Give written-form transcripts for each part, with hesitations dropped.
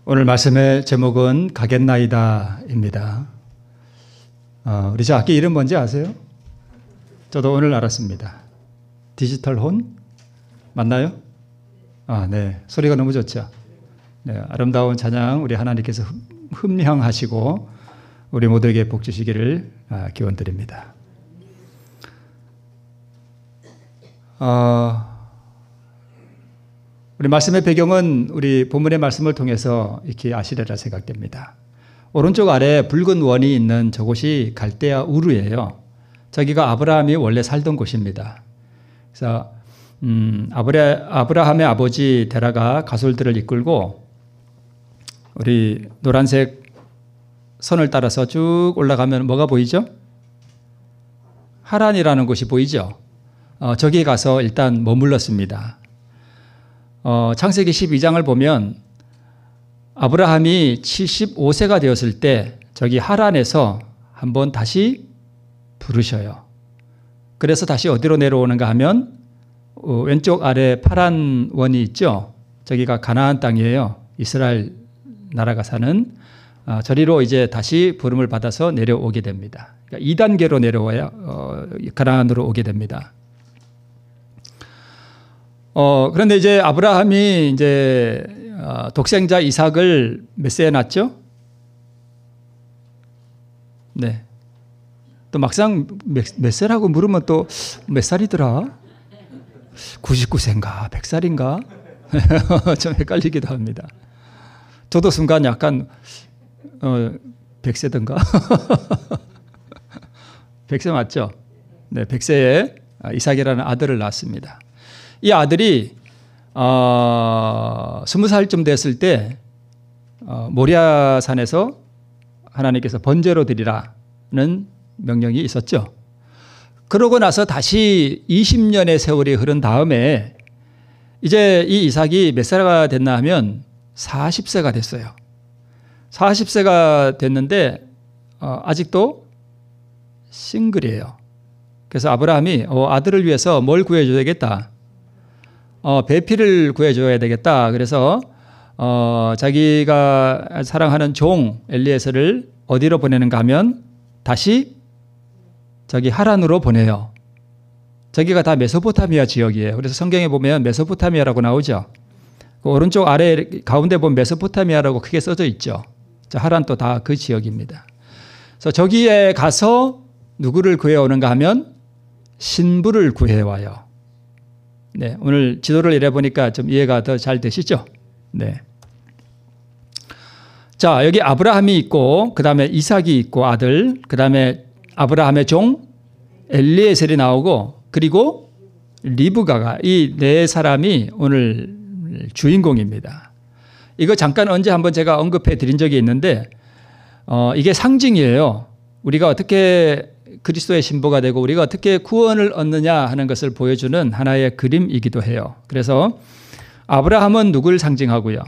오늘 말씀의 제목은 가겠나이다입니다. 우리 저 악기 이름 뭔지 아세요? 저도 오늘 알았습니다. 디지털 혼? 맞나요? 네. 소리가 너무 좋죠? 네, 아름다운 찬양 우리 하나님께서 흠향하시고 우리 모두에게 복 주시기를 기원드립니다. 우리 말씀의 배경은 우리 본문의 말씀을 통해서 이렇게 아시리라 생각됩니다. 오른쪽 아래 붉은 원이 있는 저곳이 갈대아 우르예요. 저기가 아브라함이 원래 살던 곳입니다. 그래서 아브라함의 아버지 데라가 가솔들을 이끌고 우리 노란색 선을 따라서 쭉 올라가면 뭐가 보이죠? 하란이라는 곳이 보이죠? 저기 가서 일단 머물렀습니다. 창세기 12장을 보면 아브라함이 75세가 되었을 때 저기 하란에서 한번 다시 부르셔요. 그래서 다시 어디로 내려오는가 하면 왼쪽 아래 파란 원이 있죠. 저기가 가나안 땅이에요. 이스라엘 나라가 사는 저리로 이제 다시 부름을 받아서 내려오게 됩니다. 그러니까 2단계로 내려와야 가나안으로 오게 됩니다. 그런데 이제 아브라함이 이제 독생자 이삭을 몇 세에 낳았죠? 네. 또 막상 몇 세라고 물으면 또 몇 살이더라? 99세인가? 100살인가? 좀 헷갈리기도 합니다. 저도 순간 약간 100세든가? 100세 맞죠? 네, 100세에 이삭이라는 아들을 낳았습니다. 이 아들이 20살쯤 됐을 때 모리아산에서 하나님께서 번제로 드리라는 명령이 있었죠. 그러고 나서 다시 20년의 세월이 흐른 다음에 이제 이 이삭이 몇 살가 됐나 하면 40세가 됐어요. 40세가 됐는데 아직도 싱글이에요. 그래서 아브라함이 아들을 위해서 뭘 구해줘야 되겠다. 배필을 구해줘야 되겠다. 그래서 자기가 사랑하는 종 엘리에셀을 어디로 보내는가 하면 다시 저기 하란으로 보내요. 저기가 다 메소포타미아 지역이에요. 그래서 성경에 보면 메소포타미아라고 나오죠. 그 오른쪽 아래 가운데 보면 메소포타미아라고 크게 써져 있죠. 하란도 다 그 지역입니다. 그래서 저기에 가서 누구를 구해오는가 하면 신부를 구해와요. 네, 오늘 지도를 이래 보니까 좀 이해가 더 잘 되시죠? 네. 자, 여기 아브라함이 있고, 그 다음에 이삭이 있고, 아들, 그 다음에 아브라함의 종 엘리에셀이 나오고, 그리고 리브가가 이 네 사람이 오늘 주인공입니다. 이거 잠깐 언제 한번 제가 언급해 드린 적이 있는데, 이게 상징이에요. 우리가 어떻게 그리스도의 신부가 되고 우리가 어떻게 구원을 얻느냐 하는 것을 보여주는 하나의 그림이기도 해요. 그래서 아브라함은 누구를 상징하고요?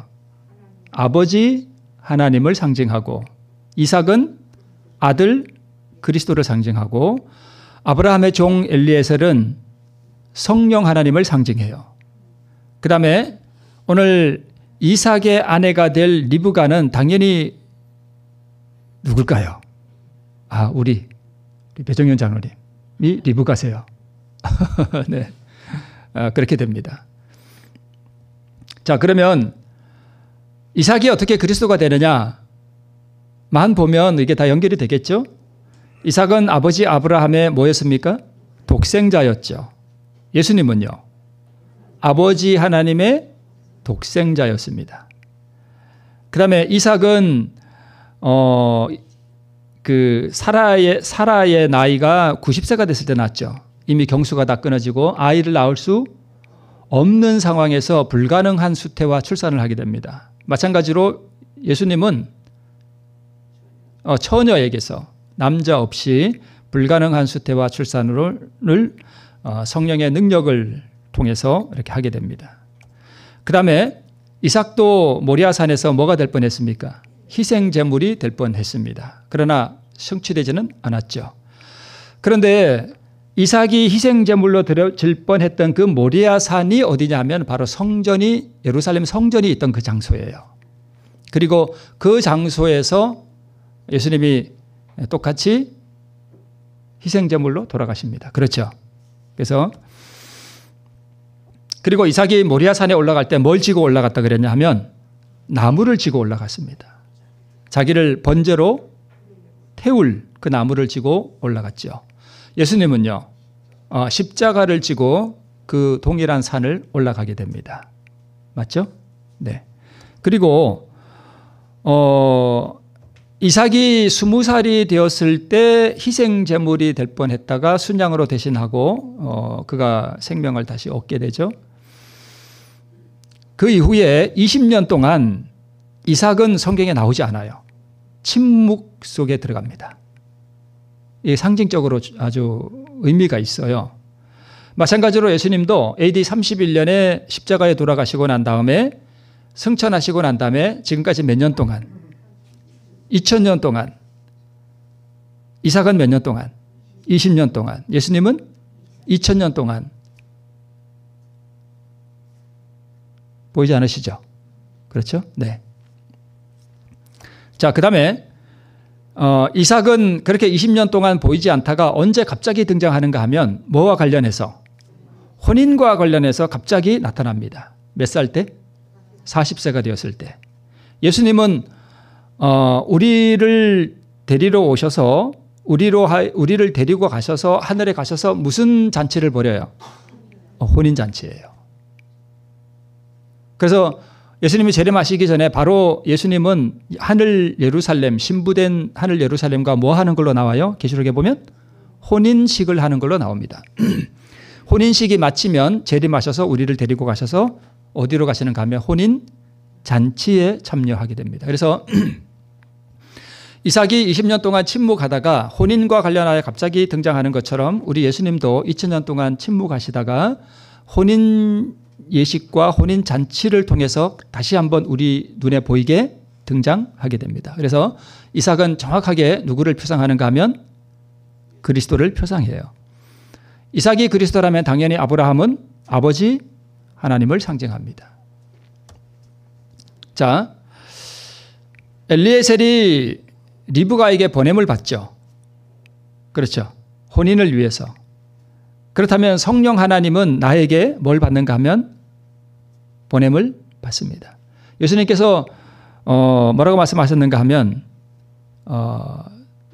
아버지 하나님을 상징하고, 이삭은 아들 그리스도를 상징하고, 아브라함의 종 엘리에셀은 성령 하나님을 상징해요. 그 다음에 오늘 이삭의 아내가 될 리브가는 당연히 누굴까요? 우리 배정현 장로님이 리브가세요. 네, 그렇게 됩니다. 자, 그러면 이삭이 어떻게 그리스도가 되느냐만 보면 이게 다 연결이 되겠죠? 이삭은 아버지 아브라함의 뭐였습니까? 독생자였죠. 예수님은요? 아버지 하나님의 독생자였습니다. 그 다음에 이삭은 사라의 나이가 90세가 됐을 때 낳았죠. 이미 경수가 다 끊어지고 아이를 낳을 수 없는 상황에서 불가능한 수태와 출산을 하게 됩니다. 마찬가지로 예수님은 처녀에게서 남자 없이 불가능한 수태와 출산을 성령의 능력을 통해서 이렇게 하게 됩니다. 그 다음에 이삭도 모리아산에서 뭐가 될 뻔했습니까? 희생제물이 될 뻔했습니다. 그러나 성취되지는 않았죠. 그런데 이삭이 희생제물로 드려질 뻔했던 그 모리아산이 어디냐 하면 바로 성전이, 예루살렘 성전이 있던 그 장소예요. 그리고 그 장소에서 예수님이 똑같이 희생제물로 돌아가십니다. 그렇죠. 그래서 그리고 이삭이 모리아산에 올라갈 때 뭘 지고 올라갔다 그랬냐 하면 나무를 지고 올라갔습니다. 자기를 번제로 태울 그 나무를 지고 올라갔죠. 예수님은요, 십자가를 지고 그 동일한 산을 올라가게 됩니다. 맞죠? 네. 그리고 이삭이 20살이 되었을 때 희생제물이 될 뻔했다가 순양으로 대신하고 그가 생명을 다시 얻게 되죠. 그 이후에 20년 동안 이삭은 성경에 나오지 않아요. 침묵 속에 들어갑니다. 이 상징적으로 아주 의미가 있어요. 마찬가지로 예수님도 AD 31년에 십자가에 돌아가시고 난 다음에 승천하시고 난 다음에 지금까지 몇 년 동안 2000년 동안 이삭은 몇 년 동안 20년 동안 예수님은 2000년 동안 보이지 않으시죠? 그렇죠? 네. 자, 그 다음에 이삭은 그렇게 20년 동안 보이지 않다가 언제 갑자기 등장하는가 하면 뭐와 관련해서? 혼인과 관련해서 갑자기 나타납니다. 몇 살 때? 40세가 되었을 때. 예수님은 우리를 데리러 오셔서 우리를 데리고 가셔서 하늘에 가셔서 무슨 잔치를 벌여요? 혼인잔치예요. 그래서 예수님이 재림하시기 전에 바로 예수님은 하늘 예루살렘, 신부된 하늘 예루살렘과 뭐 하는 걸로 나와요? 계시록에 보면 혼인식을 하는 걸로 나옵니다. 혼인식이 마치면 재림하셔서 우리를 데리고 가셔서 어디로 가시는가 하면 혼인 잔치에 참여하게 됩니다. 그래서 이삭이 20년 동안 침묵하다가 혼인과 관련하여 갑자기 등장하는 것처럼 우리 예수님도 2000년 동안 침묵하시다가 혼인 예식과 혼인 잔치를 통해서 다시 한번 우리 눈에 보이게 등장하게 됩니다. 그래서 이삭은 정확하게 누구를 표상하는가 하면 그리스도를 표상해요. 이삭이 그리스도라면 당연히 아브라함은 아버지 하나님을 상징합니다. 자, 엘리에셀이 리브가에게 보냄을 받죠. 그렇죠. 혼인을 위해서. 그렇다면 성령 하나님은 나에게 뭘 받는가 하면 보냄을 받습니다. 예수님께서 뭐라고 말씀하셨는가 하면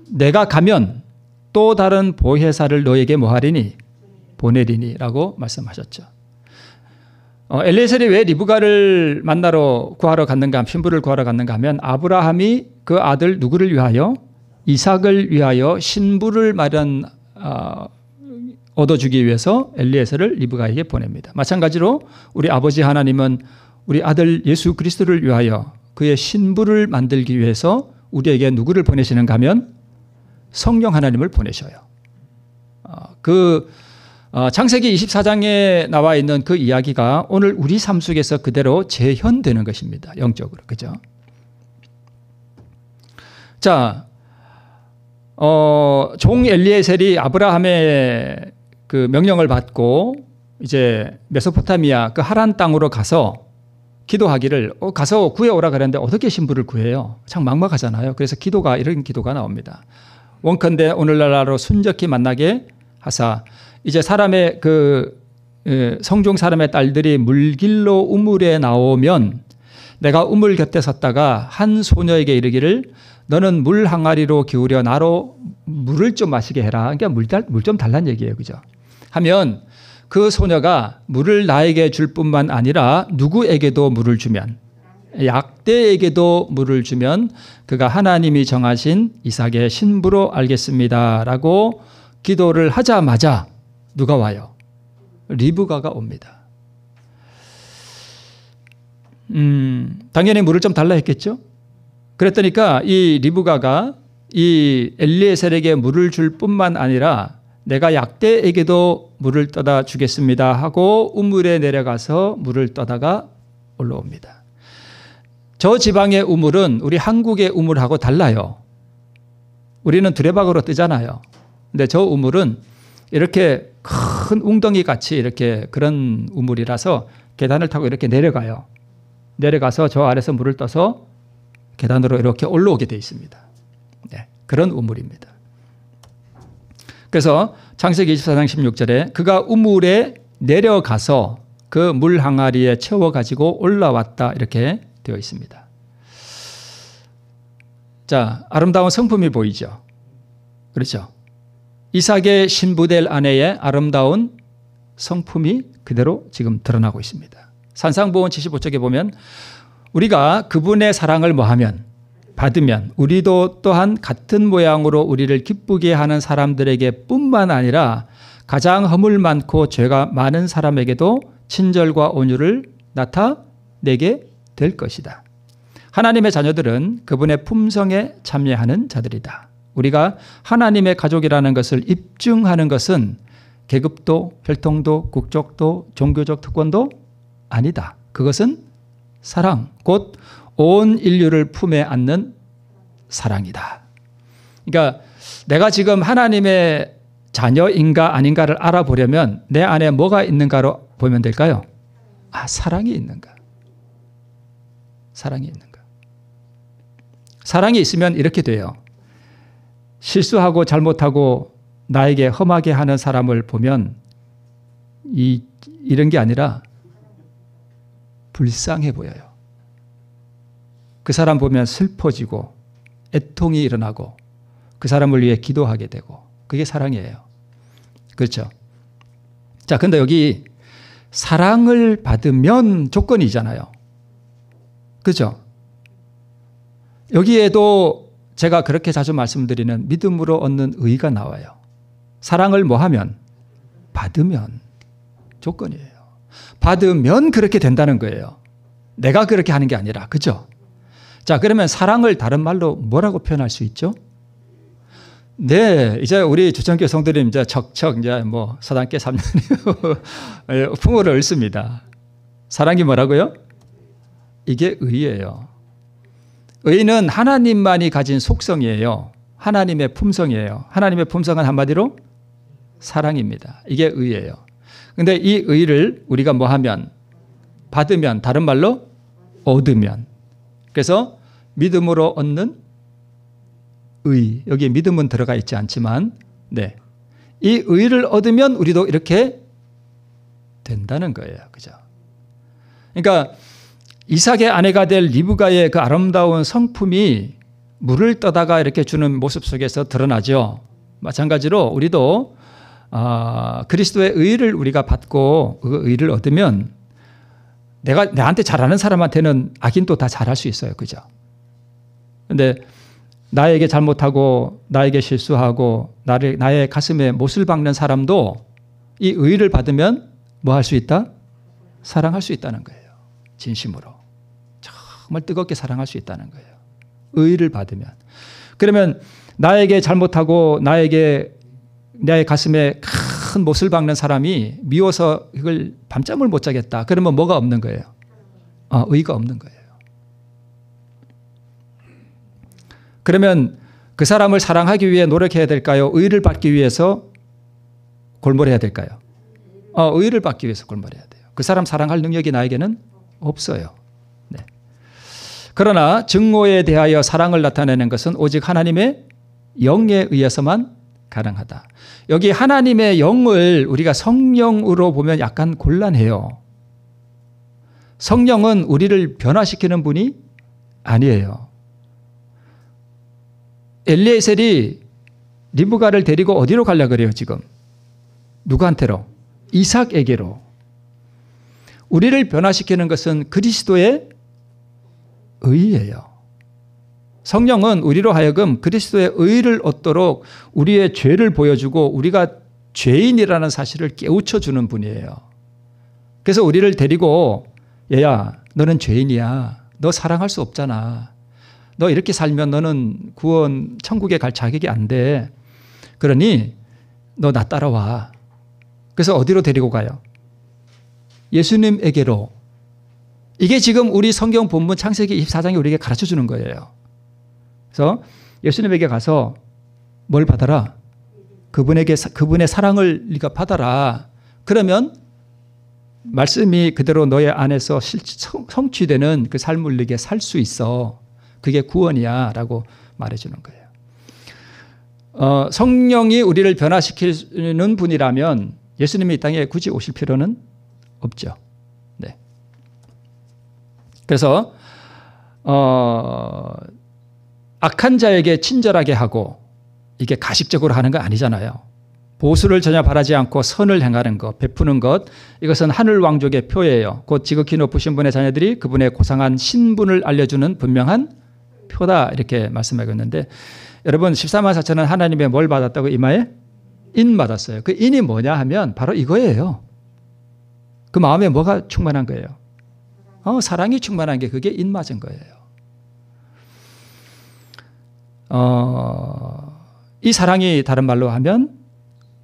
내가 가면 또 다른 보혜사를 너에게 뭐하리니? 보내리니 라고 말씀하셨죠. 엘리에셀이 왜 리브가를 만나러 구하러 갔는가 하면, 신부를 구하러 갔는가 하면 아브라함이 그 아들 누구를 위하여? 이삭을 위하여 신부를 얻어주기 위해서 엘리에셀을 리브가에게 보냅니다. 마찬가지로 우리 아버지 하나님은 우리 아들 예수 그리스도를 위하여 그의 신부를 만들기 위해서 우리에게 누구를 보내시는가 하면 성령 하나님을 보내셔요. 창세기 24장에 나와 있는 그 이야기가 오늘 우리 삶 속에서 그대로 재현되는 것입니다. 영적으로. 그죠? 자, 종 엘리에셀이 아브라함의 그 명령을 받고 이제 메소포타미아 그 하란 땅으로 가서 기도하기를 가서 구해오라 그랬는데 어떻게 신부를 구해요? 참 막막하잖아요. 그래서 이런 기도가 나옵니다. 원컨대 오늘날로 순적히 만나게 하사 이제 사람의 성종 사람의 딸들이 물길로 우물에 나오면 내가 우물 곁에 섰다가 한 소녀에게 이르기를 너는 물 항아리로 기울여 나로 물을 좀 마시게 해라. 그러니까 물 좀 달란 얘기예요. 그죠? 하면 그 소녀가 물을 나에게 줄 뿐만 아니라 누구에게도 물을 주면, 약대에게도 물을 주면 그가 하나님이 정하신 이삭의 신부로 알겠습니다. 라고 기도를 하자마자 누가 와요? 리브가가 옵니다. 당연히 물을 좀 달라 했겠죠? 그랬더니까 이 리브가가 이 엘리에셀에게 물을 줄 뿐만 아니라 내가 약대에게도 물을 떠다 주겠습니다 하고 우물에 내려가서 물을 떠다가 올라옵니다. 저 지방의 우물은 우리 한국의 우물하고 달라요. 우리는 두레박으로 뜨잖아요. 근데 저 우물은 이렇게 큰 웅덩이 같이 이렇게 그런 우물이라서 계단을 타고 이렇게 내려가요. 내려가서 저 아래서 물을 떠서 계단으로 이렇게 올라오게 되어 있습니다. 네, 그런 우물입니다. 그래서 창세기 24장 16절에 그가 우물에 내려가서 그 물 항아리에 채워가지고 올라왔다 이렇게 되어 있습니다. 자, 아름다운 성품이 보이죠. 그렇죠. 이삭의 신부될 아내의 아름다운 성품이 그대로 지금 드러나고 있습니다. 산상보훈 75쪽에 보면 우리가 그분의 사랑을 뭐하면 받으면 우리도 또한 같은 모양으로 우리를 기쁘게 하는 사람들에게 뿐만 아니라 가장 허물 많고 죄가 많은 사람에게도 친절과 온유를 나타내게 될 것이다. 하나님의 자녀들은 그분의 품성에 참여하는 자들이다. 우리가 하나님의 가족이라는 것을 입증하는 것은 계급도 혈통도 국적도 종교적 특권도 아니다. 그것은 사랑, 곧 온 인류를 품에 안는 사랑이다. 그러니까 내가 지금 하나님의 자녀인가 아닌가를 알아보려면 내 안에 뭐가 있는가로 보면 될까요? 사랑이 있는가? 사랑이 있는가? 사랑이 있으면 이렇게 돼요. 실수하고 잘못하고 나에게 험하게 하는 사람을 보면 이런 게 아니라 불쌍해 보여요. 그 사람 보면 슬퍼지고 애통이 일어나고 그 사람을 위해 기도하게 되고 그게 사랑이에요. 그렇죠? 자, 근데 여기 사랑을 받으면 조건이잖아요. 그렇죠? 여기에도 제가 그렇게 자주 말씀드리는 믿음으로 얻는 의가 나와요. 사랑을 뭐 하면? 받으면 조건이에요. 받으면 그렇게 된다는 거예요. 내가 그렇게 하는 게 아니라. 그죠? 자, 그러면 사랑을 다른 말로 뭐라고 표현할 수 있죠? 네, 이제 우리 주천교 성도님 이제 척척 이제 뭐 사단계 3년이 풍어를 읊습니다. 사랑이 뭐라고요? 이게 의예요. 의는 하나님만이 가진 속성이에요. 하나님의 품성이에요. 하나님의 품성은 한마디로 사랑입니다. 이게 의예요. 근데 이 의를 우리가 뭐 하면? 받으면, 다른 말로 얻으면. 그래서 믿음으로 얻는 의. 여기에 믿음은 들어가 있지 않지만, 네. 이 의를 얻으면 우리도 이렇게 된다는 거예요. 그죠? 그러니까 이삭의 아내가 될 리브가의 그 아름다운 성품이 물을 떠다가 이렇게 주는 모습 속에서 드러나죠. 마찬가지로 우리도 그리스도의 의를 우리가 받고 그 의를 얻으면 내가 나한테 잘하는 사람한테는 악인도 다 잘할 수 있어요. 그죠? 근데 나에게 잘못하고 나에게 실수하고 나의 가슴에 못을 박는 사람도 이 의를 받으면 뭐 할 수 있다? 사랑할 수 있다는 거예요. 진심으로. 정말 뜨겁게 사랑할 수 있다는 거예요. 의를 받으면. 그러면 나에게 잘못하고 나의 가슴에 큰 못을 박는 사람이 미워서 이걸 밤잠을 못 자겠다. 그러면 뭐가 없는 거예요? 의가 없는 거예요. 그러면 그 사람을 사랑하기 위해 노력해야 될까요? 의를 받기 위해서 골몰해야 될까요? 의를 받기 위해서 골몰해야 돼요. 그 사람 사랑할 능력이 나에게는 없어요. 네. 그러나 증오에 대하여 사랑을 나타내는 것은 오직 하나님의 영에 의해서만 가능하다. 여기 하나님의 영을 우리가 성령으로 보면 약간 곤란해요. 성령은 우리를 변화시키는 분이 아니에요. 엘리에셀이 리브가를 데리고 어디로 가려고 그래요 지금? 누구한테로? 이삭에게로. 우리를 변화시키는 것은 그리스도의 의예요. 성령은 우리로 하여금 그리스도의 의를 얻도록 우리의 죄를 보여주고 우리가 죄인이라는 사실을 깨우쳐주는 분이에요. 그래서 우리를 데리고 얘야 너는 죄인이야. 너 사랑할 수 없잖아. 너 이렇게 살면 너는 구원 천국에 갈 자격이 안 돼. 그러니 너 나 따라와. 그래서 어디로 데리고 가요? 예수님에게로. 이게 지금 우리 성경 본문 창세기 24장이 우리에게 가르쳐 주는 거예요. 그래서 예수님에게 가서 뭘 받아라? 그분의 사랑을 네가 받아라. 그러면 말씀이 그대로 너의 안에서 성취되는 그 삶을 네게 살 수 있어. 그게 구원이야 라고 말해주는 거예요. 성령이 우리를 변화시키는 분이라면 예수님이 이 땅에 굳이 오실 필요는 없죠. 네. 그래서 악한 자에게 친절하게 하고 이게 가식적으로 하는 거 아니잖아요. 보수를 전혀 바라지 않고 선을 행하는 것, 베푸는 것, 이것은 하늘 왕족의 표예요. 곧 지극히 높으신 분의 자녀들이 그분의 고상한 신분을 알려주는 분명한 표다 이렇게 말씀하고 있는데, 여러분 14만 4천은 하나님의 뭘 받았다고? 이마에 인 받았어요. 그 인이 뭐냐 하면 바로 이거예요. 그 마음에 뭐가 충만한 거예요? 사랑이 충만한 게 그게 인 맞은 거예요. 이 사랑이 다른 말로 하면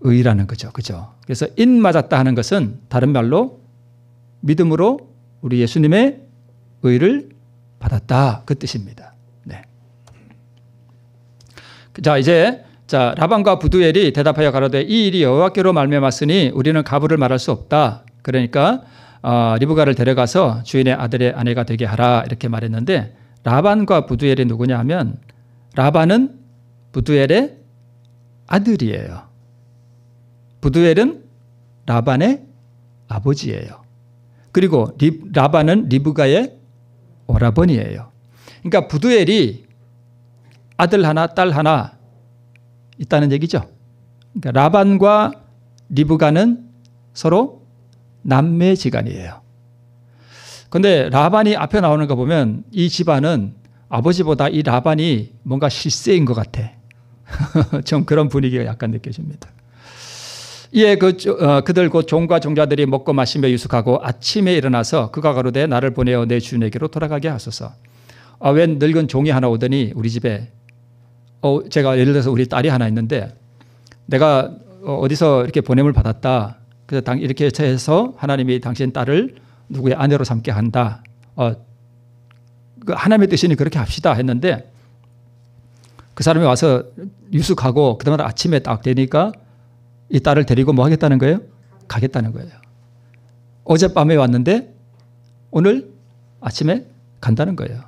의라는 거죠. 그죠? 그래서 인 맞았다 하는 것은 다른 말로 믿음으로 우리 예수님의 의를 받았다 그 뜻입니다. 네. 자, 이제 라반과 부두엘이 대답하여 가로되 이 일이 여호와께로 말미암았으니 우리는 가부를 말할 수 없다. 그러니까 리브가를 데려가서 주인의 아들의 아내가 되게 하라 이렇게 말했는데, 라반과 부두엘이 누구냐 하면 라반은 부두엘의 아들이에요. 부두엘은 라반의 아버지예요. 그리고 라반은 리브가의 오라버니예요. 그러니까 부두엘이 아들 하나 딸 하나 있다는 얘기죠. 그러니까 라반과 리브가는 서로 남매지간이에요. 그런데 라반이 앞에 나오는 거 보면 이 집안은 아버지보다 이 라반이 뭔가 실세인 것 같아. 좀 그런 분위기가 약간 느껴집니다. 이에 그들 곧 종과 종자들이 먹고 마시며 유숙하고 아침에 일어나서 그가 가로되 나를 보내어 내 주인에게로 돌아가게 하소서. 웬 늙은 종이 하나 오더니 우리 집에 제가 예를 들어서 우리 딸이 하나 있는데 내가 어디서 이렇게 보냄을 받았다. 그래서 이렇게 해서 하나님이 당신 딸을 누구의 아내로 삼게 한다. 그 하나님의 뜻이니 그렇게 합시다 했는데 그 사람이 와서 유숙하고 그다음에 아침에 딱 되니까 이 딸을 데리고 뭐 하겠다는 거예요? 가겠다는 거예요. 어젯밤에 왔는데 오늘 아침에 간다는 거예요.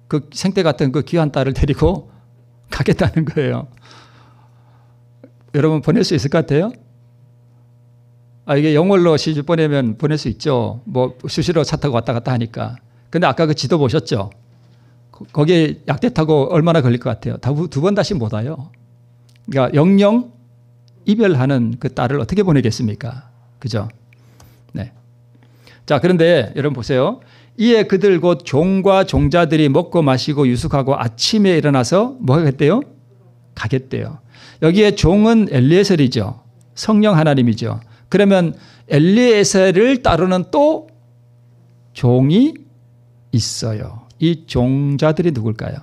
그 생태 같은 그 귀한 딸을 데리고 가겠다는 거예요. 여러분 보낼 수 있을 것 같아요? 이게 영월로 시집 보내면 보낼 수 있죠. 뭐 수시로 차 타고 왔다 갔다 하니까. 근데 아까 그 지도 보셨죠? 거기에 약대 타고 얼마나 걸릴 것 같아요? 두 번 다시 못 와요. 그러니까 영영 이별하는 그 딸을 어떻게 보내겠습니까? 그죠? 네. 자, 그런데 여러분 보세요. 이에 그들 곧 종과 종자들이 먹고 마시고 유숙하고 아침에 일어나서 뭐 하겠대요? 가겠대요. 여기에 종은 엘리에셀이죠. 성령 하나님이죠. 그러면 엘리에셀을 따르는 또 종이 있어요. 이 종자들이 누굴까요?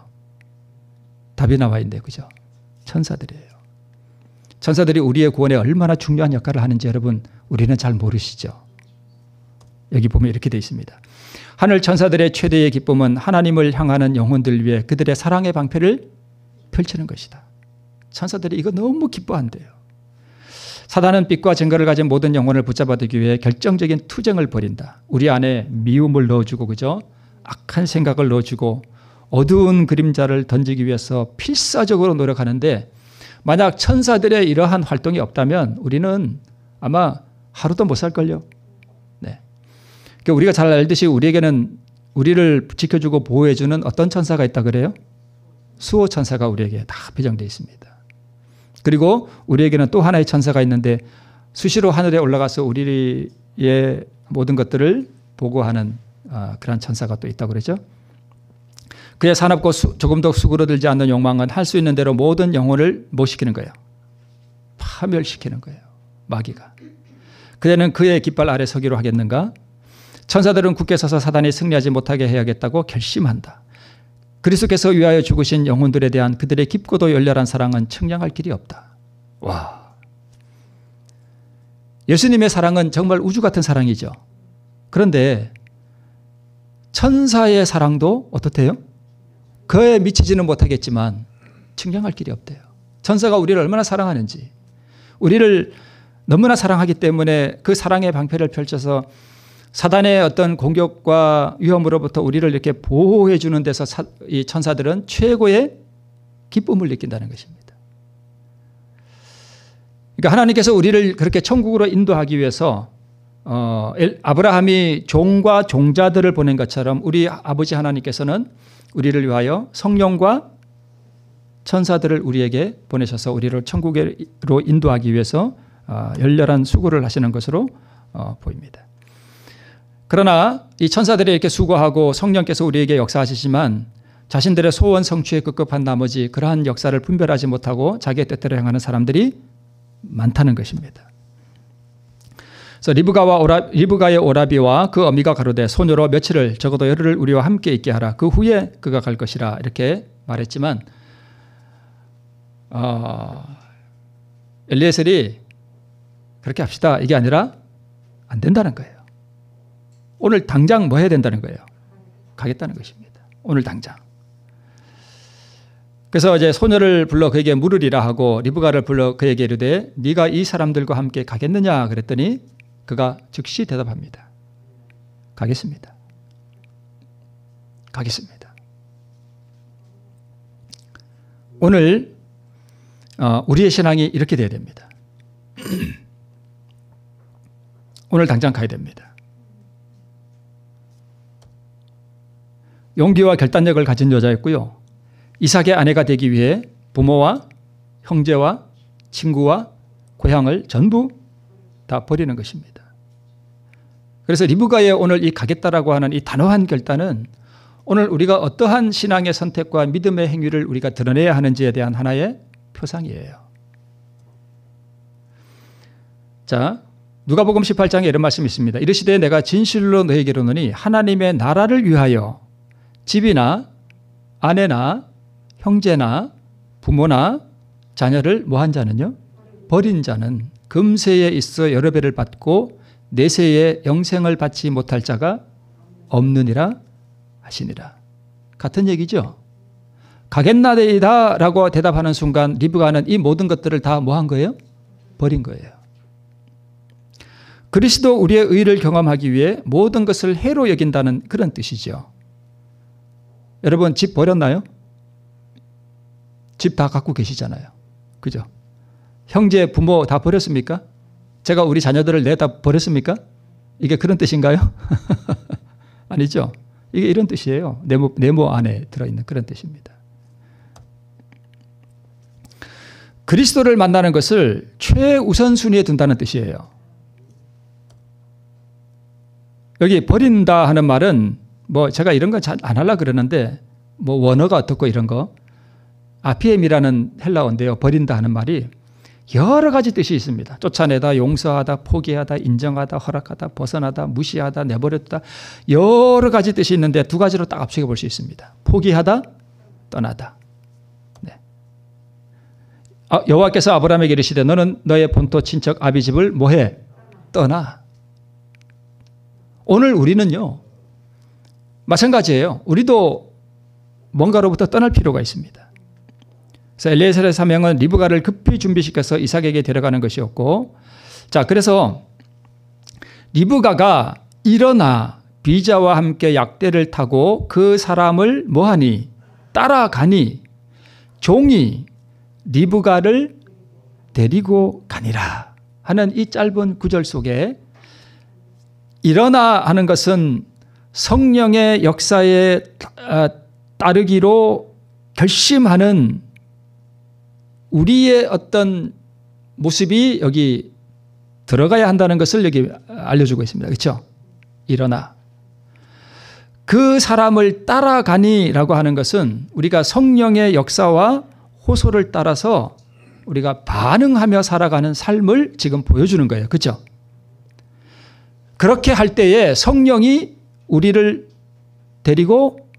답이 나와 있는데, 그죠? 천사들이에요. 천사들이 우리의 구원에 얼마나 중요한 역할을 하는지 여러분 우리는 잘 모르시죠? 여기 보면 이렇게 되어 있습니다. 하늘 천사들의 최대의 기쁨은 하나님을 향하는 영혼들 위해 그들의 사랑의 방패를 펼치는 것이다. 천사들이 이거 너무 기뻐한대요. 사단은 빛과 증거를 가진 모든 영혼을 붙잡아두기 위해 결정적인 투쟁을 벌인다. 우리 안에 미움을 넣어주고, 그죠? 악한 생각을 넣어주고 어두운 그림자를 던지기 위해서 필사적으로 노력하는데, 만약 천사들의 이러한 활동이 없다면 우리는 아마 하루도 못 살걸요. 네. 그러니까 우리가 잘 알듯이 우리에게는 우리를 지켜주고 보호해주는 어떤 천사가 있다 그래요? 수호 천사가 우리에게 다 배정되어 있습니다. 그리고 우리에게는 또 하나의 천사가 있는데 수시로 하늘에 올라가서 우리의 모든 것들을 보고하는 그런 천사가 또 있다고 그러죠. 그의 사납고 조금도 수그러들지 않는 욕망은 할 수 있는 대로 모든 영혼을 못 시키는 거예요. 파멸시키는 거예요. 마귀가. 그대는 그의 깃발 아래 서기로 하겠는가? 천사들은 굳게 서서 사단이 승리하지 못하게 해야겠다고 결심한다. 그리스도께서 위하여 죽으신 영혼들에 대한 그들의 깊고도 열렬한 사랑은 측량할 길이 없다. 와, 예수님의 사랑은 정말 우주 같은 사랑이죠. 그런데 천사의 사랑도 어떻대요? 그에 미치지는 못하겠지만 측량할 길이 없대요. 천사가 우리를 얼마나 사랑하는지, 우리를 너무나 사랑하기 때문에 그 사랑의 방패를 펼쳐서 사단의 어떤 공격과 위험으로부터 우리를 이렇게 보호해 주는 데서 이 천사들은 최고의 기쁨을 느낀다는 것입니다. 그러니까 하나님께서 우리를 그렇게 천국으로 인도하기 위해서 아브라함이 종과 종자들을 보낸 것처럼 우리 아버지 하나님께서는 우리를 위하여 성령과 천사들을 우리에게 보내셔서 우리를 천국으로 인도하기 위해서 열렬한 수고를 하시는 것으로 보입니다. 그러나 이 천사들이 이렇게 수고하고 성령께서 우리에게 역사하시지만 자신들의 소원 성취에 급급한 나머지 그러한 역사를 분별하지 못하고 자기의 뜻대로 행하는 사람들이 많다는 것입니다. 그래서 리브가의 오라비와 그 어미가 가로되 소녀로 며칠을 적어도 열흘을 우리와 함께 있게 하라. 그 후에 그가 갈 것이라 이렇게 말했지만 엘리에셀이 그렇게 합시다 이게 아니라 안 된다는 거예요. 오늘 당장 뭐 해야 된다는 거예요? 가겠다는 것입니다. 오늘 당장. 그래서 이제 소녀를 불러 그에게 물으리라 하고 리브가를 불러 그에게 이르되 네가 이 사람들과 함께 가겠느냐 그랬더니 그가 즉시 대답합니다. 가겠습니다. 가겠습니다. 오늘 우리의 신앙이 이렇게 돼야 됩니다. 오늘 당장 가야 됩니다. 용기와 결단력을 가진 여자였고요. 이삭의 아내가 되기 위해 부모와 형제와 친구와 고향을 전부 다 버리는 것입니다. 그래서 리브가의 오늘 이 가겠다라고 하는 이 단호한 결단은 오늘 우리가 어떠한 신앙의 선택과 믿음의 행위를 우리가 드러내야 하는지에 대한 하나의 표상이에요. 자, 누가복음 18장에 이런 말씀이 있습니다. 이르시되 내가 진실로 너에게 이르노니 하나님의 나라를 위하여 집이나 아내나 형제나 부모나 자녀를 뭐한 자는요? 버린 자는 금세에 있어 여러 배를 받고 내세에 영생을 받지 못할 자가 없느니라 하시니라. 같은 얘기죠. 가겠나이다 라고 대답하는 순간 리브가는 이 모든 것들을 다 뭐 한 거예요? 버린 거예요. 그리스도 우리의 의를 경험하기 위해 모든 것을 해로 여긴다는 그런 뜻이죠. 여러분 집 버렸나요? 집 다 갖고 계시잖아요. 그죠? 형제, 부모 다 버렸습니까? 제가 우리 자녀들을 내다 버렸습니까? 이게 그런 뜻인가요? 아니죠. 이게 이런 뜻이에요. 네모 안에 들어있는 그런 뜻입니다. 그리스도를 만나는 것을 최우선순위에 둔다는 뜻이에요. 여기 버린다 하는 말은 뭐 제가 이런 건 잘 안 하려고 그러는데 뭐 원어가 어떻고 이런 거 아피엠이라는 헬라어인데요. 버린다 하는 말이 여러 가지 뜻이 있습니다. 쫓아내다, 용서하다, 포기하다, 인정하다, 허락하다, 벗어나다, 무시하다, 내버렸다 여러 가지 뜻이 있는데 두 가지로 딱 압축해 볼 수 있습니다. 포기하다, 떠나다. 네. 여호와께서 아브라함에게 이르시되 너는 너의 본토 친척 아비 집을 뭐해? 떠나. 오늘 우리는요. 마찬가지예요. 우리도 뭔가로부터 떠날 필요가 있습니다. 그래서 엘리에셀의 사명은 리브가를 급히 준비시켜서 이삭에게 데려가는 것이었고, 자, 그래서 리브가가 일어나 비자와 함께 약대를 타고 그 사람을 뭐하니? 따라가니 종이 리브가를 데리고 가니라 하는 이 짧은 구절 속에 일어나 하는 것은 성령의 역사에 따르기로 결심하는 우리의 어떤 모습이 여기 들어가야 한다는 것을 여기 알려주고 있습니다. 그렇죠? 일어나. 그 사람을 따라가니라고 하는 것은 우리가 성령의 역사와 호소를 따라서 우리가 반응하며 살아가는 삶을 지금 보여주는 거예요. 그렇죠? 그렇게 할 때에 성령이 우리를 데리고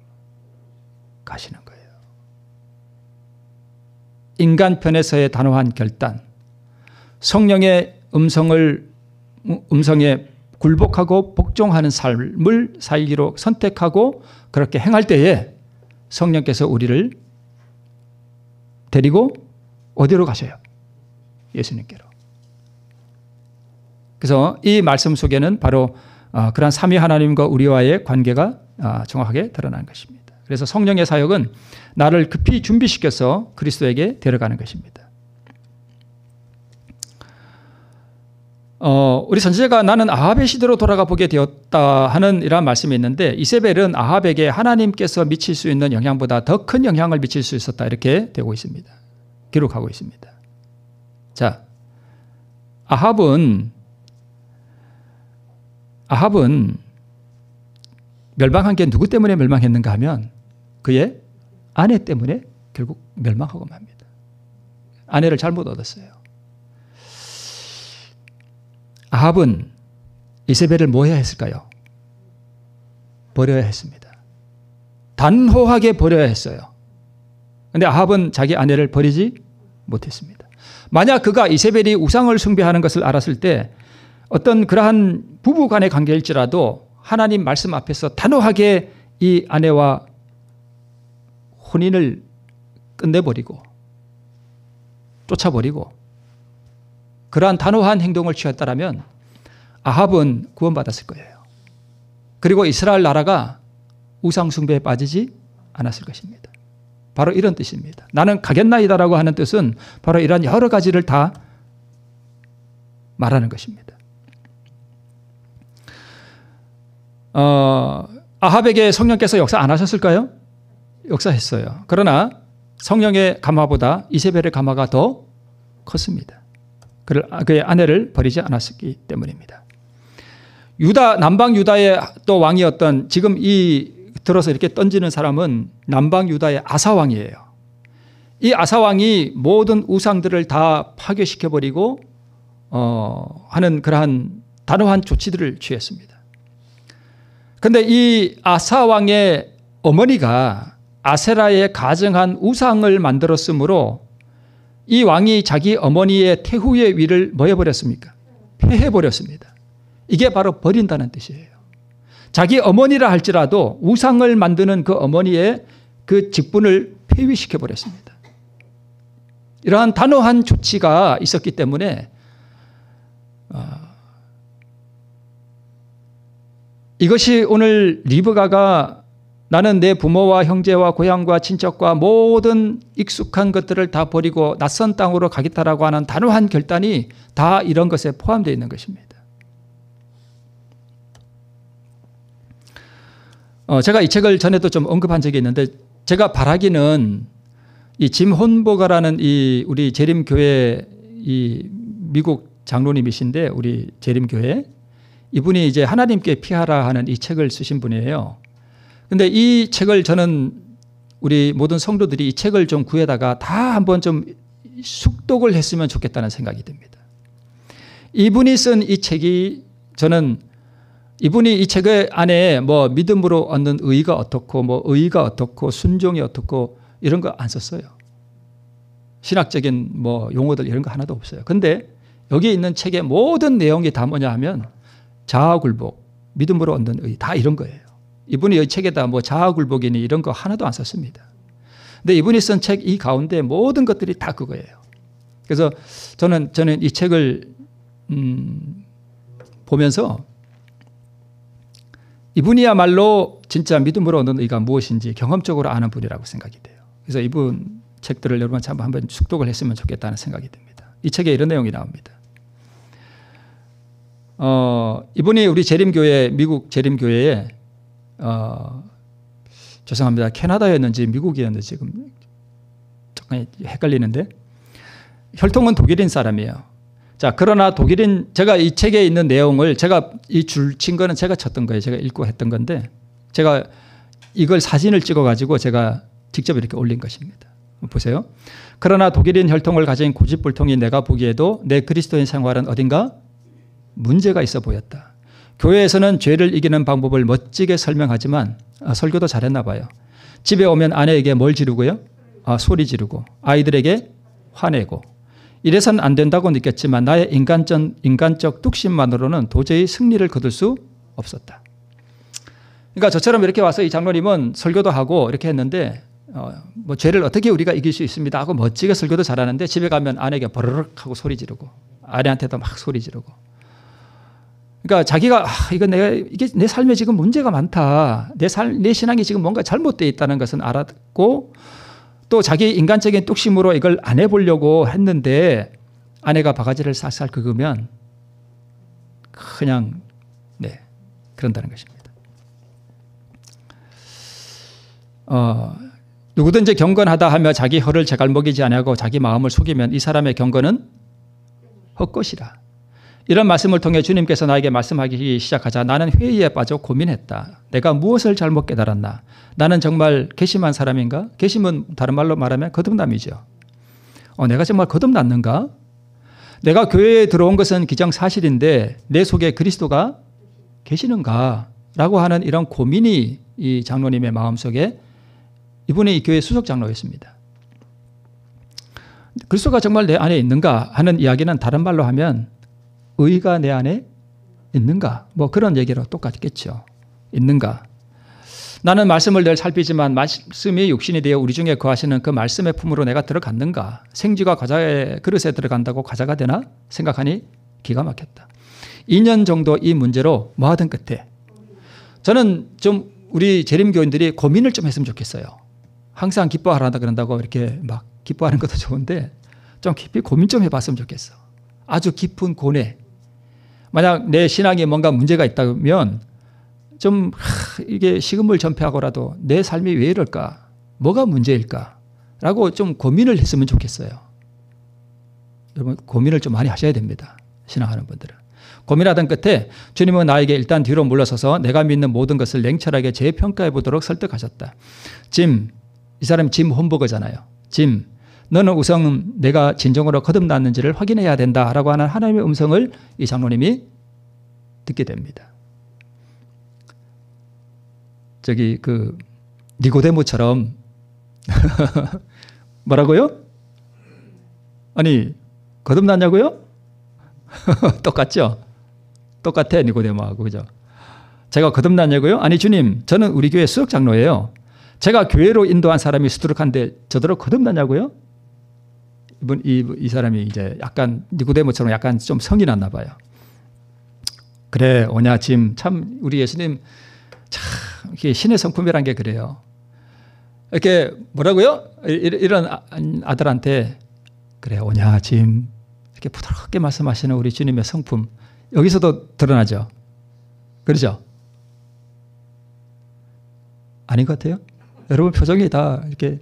가시는 거예요. 인간 편에서의 단호한 결단, 성령의 음성에 굴복하고 복종하는 삶을 살기로 선택하고 그렇게 행할 때에 성령께서 우리를 데리고 어디로 가셔요? 예수님께로. 그래서 이 말씀 속에는 바로 그러한 삼위 하나님과 우리와의 관계가 정확하게 드러나는 것입니다. 그래서 성령의 사역은 나를 급히 준비시켜서 그리스도에게 데려가는 것입니다. 우리 선지자가 나는 아합의 시대로 돌아가 보게 되었다 하는 이러한 말씀이 있는데 이세벨은 아합에게 하나님께서 미칠 수 있는 영향보다 더 큰 영향을 미칠 수 있었다 이렇게 되고 있습니다. 기록하고 있습니다. 자, 아합은 멸망한 게 누구 때문에 멸망했는가 하면 그의 아내 때문에 결국 멸망하고 맙니다. 아내를 잘못 얻었어요. 아합은 이세벨을 뭐 해야 했을까요? 버려야 했습니다. 단호하게 버려야 했어요. 그런데 아합은 자기 아내를 버리지 못했습니다. 만약 그가 이세벨이 우상을 숭배하는 것을 알았을 때 어떤 그러한 부부 간의 관계일지라도 하나님 말씀 앞에서 단호하게 이 아내와 혼인을 끝내버리고 쫓아버리고 그러한 단호한 행동을 취했다면 아합은 구원받았을 거예요. 그리고 이스라엘 나라가 우상 숭배에 빠지지 않았을 것입니다. 바로 이런 뜻입니다. 나는 가겠나이다라고 하는 뜻은 바로 이런 여러 가지를 다 말하는 것입니다. 아합에게 성령께서 역사 안 하셨을까요? 역사했어요. 그러나 성령의 감화보다 이세벨의 감화가 더 컸습니다. 그의 아내를 버리지 않았기 때문입니다. 남방 유다의 또 왕이었던 지금 들어서 이렇게 던지는 사람은 남방 유다의 아사 왕이에요. 이 아사 왕이 모든 우상들을 다 파괴시켜버리고 하는 그러한 단호한 조치들을 취했습니다. 그런데 이 아사 왕의 어머니가 아세라에 가증한 우상을 만들었으므로 이 왕이 자기 어머니의 태후의 위를 뭐 해버렸습니까? 폐해버렸습니다. 이게 바로 버린다는 뜻이에요. 자기 어머니라 할지라도 우상을 만드는 그 어머니의 그 직분을 폐위시켜버렸습니다. 이러한 단호한 조치가 있었기 때문에 이것이 오늘 리브가가 나는 내 부모와 형제와 고향과 친척과 모든 익숙한 것들을 다 버리고 낯선 땅으로 가겠다라고 하는 단호한 결단이 다 이런 것에 포함되어 있는 것입니다. 제가 이 책을 전에도 좀 언급한 적이 있는데 제가 바라기는 이 짐 혼보가라는 우리 재림교회 미국 장로님이신데 우리 재림교회 이분이 이제 하나님께 피하라 하는 이 책을 쓰신 분이에요. 근데 이 책을 저는 우리 모든 성도들이 이 책을 좀 구해다가 다 한번 좀 숙독을 했으면 좋겠다는 생각이 듭니다. 이분이 쓴 이 책이 저는 이분이 이 책 안에 뭐 믿음으로 얻는 의가 어떻고 뭐 의가 어떻고 순종이 어떻고 이런 거 안 썼어요. 신학적인 뭐 용어들 이런 거 하나도 없어요. 근데 여기 있는 책의 모든 내용이 다 뭐냐 하면 자아굴복, 믿음으로 얻는 의 다 이런 거예요. 이분이 이 책에다 뭐 자아굴복이니 이런 거 하나도 안 썼습니다. 근데 이분이 쓴 책 이 가운데 모든 것들이 다 그거예요. 그래서 저는 이 책을 보면서 이분이야말로 진짜 믿음으로 얻는 의가 무엇인지 경험적으로 아는 분이라고 생각이 돼요. 그래서 이분 책들을 여러분 참 한번 숙독을 했으면 좋겠다는 생각이 듭니다. 이 책에 이런 내용이 나옵니다. 이분이 우리 재림교회 미국 재림교회에 죄송합니다. 캐나다였는지 미국이었는지 지금 잠깐 헷갈리는데 혈통은 독일인 사람이에요. 자, 그러나 독일인 제가 이 책에 있는 내용을 제가 이 줄 친 거는 제가 쳤던 거예요. 제가 읽고 했던 건데 제가 이걸 사진을 찍어 가지고 제가 직접 이렇게 올린 것입니다. 보세요. 그러나 독일인 혈통을 가진 고집불통인 내가 보기에도 내 그리스도인 생활은 어딘가 문제가 있어 보였다. 교회에서는 죄를 이기는 방법을 멋지게 설명하지만 설교도 잘했나 봐요. 집에 오면 아내에게 뭘 지르고요? 소리 지르고 아이들에게 화내고 이래서는 안 된다고 느꼈지만 나의 인간적 뚝심만으로는 도저히 승리를 거둘 수 없었다. 그러니까 저처럼 이렇게 와서 이 장로님은 설교도 하고 이렇게 했는데 뭐 죄를 어떻게 우리가 이길 수 있습니다 하고 멋지게 설교도 잘하는데 집에 가면 아내에게 버르륵 하고 소리 지르고 아내한테도 막 소리 지르고 그러니까 자기가 이게 내 삶에 지금 문제가 많다. 내 신앙이 지금 뭔가 잘못되어 있다는 것은 알았고 또 자기 인간적인 뚝심으로 이걸 안 해보려고 했는데 아내가 바가지를 쌀쌀 긁으면 그냥 그런다는 것입니다. 누구든지 경건하다 하며 자기 혀를 제갈먹이지 아니하고 자기 마음을 속이면 이 사람의 경건은 헛것이라. 이런 말씀을 통해 주님께서 나에게 말씀하기 시작하자 나는 회의에 빠져 고민했다. 내가 무엇을 잘못 깨달았나? 나는 정말 괘씸한 사람인가? 괘씸은 다른 말로 말하면 거듭남이죠. 내가 정말 거듭났는가? 내가 교회에 들어온 것은 기정사실인데 내 속에 그리스도가 계시는가? 라고 하는 이런 고민이 이 장로님의 마음속에 이분이 이 교회 수석 장로였습니다. 그리스도가 정말 내 안에 있는가 하는 이야기는 다른 말로 하면 의가 내 안에 있는가? 뭐 그런 얘기로 똑같겠죠. 있는가? 나는 말씀을 늘 살피지만 말씀이 육신이 되어 우리 중에 거하시는 그 말씀의 품으로 내가 들어갔는가? 생쥐가 과자의 그릇에 들어간다고 과자가 되나? 생각하니 기가 막혔다. 2년 정도 이 문제로 뭐 하던 끝에 저는 좀 우리 재림교인들이 고민을 좀 했으면 좋겠어요. 항상 기뻐하란다 그런다고 이렇게 막 기뻐하는 것도 좋은데 좀 깊이 고민 좀 해봤으면 좋겠어. 아주 깊은 고뇌. 만약 내 신앙에 뭔가 문제가 있다면 좀 이게 식음을 전폐하고라도 내 삶이 왜 이럴까? 뭐가 문제일까? 라고 좀 고민을 했으면 좋겠어요. 여러분 고민을 좀 많이 하셔야 됩니다. 신앙하는 분들은. 고민하던 끝에 주님은 나에게 일단 뒤로 물러서서 내가 믿는 모든 것을 냉철하게 재평가해 보도록 설득하셨다. 이 사람이 짐 홈버거잖아요. 너는 우선 내가 진정으로 거듭났는지를 확인해야 된다라고 하는 하나님의 음성을 이 장로님이 듣게 됩니다. 니고데모처럼 뭐라고요? 아니 거듭났냐고요? 똑같죠? 똑같아 니고데모하고 그죠? 제가 거듭났냐고요? 아니 주님 저는 우리 교회 수석 장로예요. 제가 교회로 인도한 사람이 수두룩한데 저더러 거듭났냐고요? 이 사람이 이제 약간 니고데모처럼 약간 좀 성이 났나 봐요. 그래 오냐 참 우리 예수님 참 신의 성품이란 게 그래요. 이렇게 뭐라고요? 이런 아들한테 그래 오냐 짐 이렇게 부드럽게 말씀하시는 우리 주님의 성품 여기서도 드러나죠. 그렇죠? 아닌 것 같아요? 여러분 표정이 다 이렇게